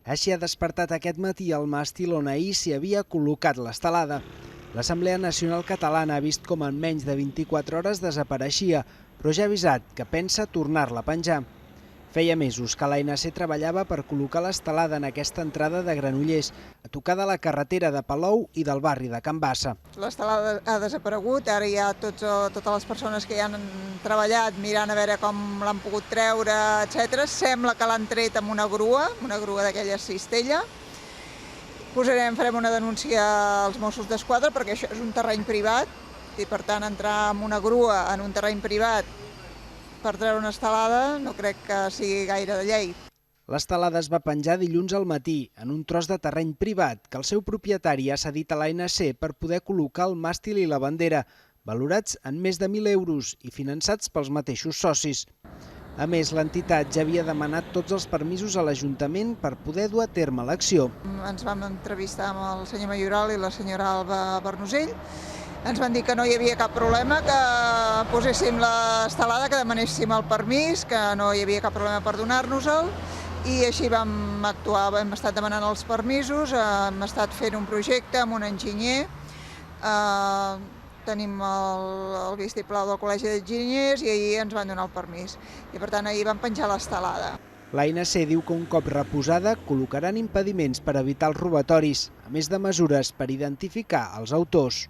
Així ha despertat aquest matí el màstil on ahir s'hi havia col·locat l'estelada. L'Assemblea Nacional Catalana ha vist com en menys de 24 hores desapareixia, però ja ha avisat que pensa tornar-la a penjar. Feia mesos que l'ANC treballava per col·locar l'estelada en aquesta entrada de Granollers, a tocar de la carretera de Palou i del barri de Can Bassa. L'estelada ha desaparegut, ara hi ha totes les persones que hi han treballat mirant a veure com l'han pogut treure, etc. Sembla que l'han tret amb una grua d'aquella cistella. Farem una denúncia als Mossos d'Esquadra perquè això és un terreny privat i per tant entrar amb una grua en un terreny privat per treure una estelada no crec que sigui gaire de llei. L'estelada es va penjar dilluns al matí en un tros de terreny privat que el seu propietari ha cedit a l'ANC per poder col·locar el màstil i la bandera, valorats en més de 1.000 euros i finançats pels mateixos socis. A més, l'entitat ja havia demanat tots els permisos a l'Ajuntament per poder dur a terme l'acció. Ens vam entrevistar amb el senyor Mayoral i la senyora Alba Bernusell. Ens van dir que no hi havia cap problema, que poséssim l'estelada, que demanéssim el permís, que no hi havia cap problema per donar-nos-el. I així vam actuar, hem estat demanant els permisos, hem estat fent un projecte amb un enginyer, tenim el vistiplau del Col·legi d'Enginyers i ahir ens van donar el permís. I per tant ahir vam penjar l'estelada. L'ANC diu que un cop reposada col·locaran impediments per evitar els robatoris, a més de mesures per identificar els autors.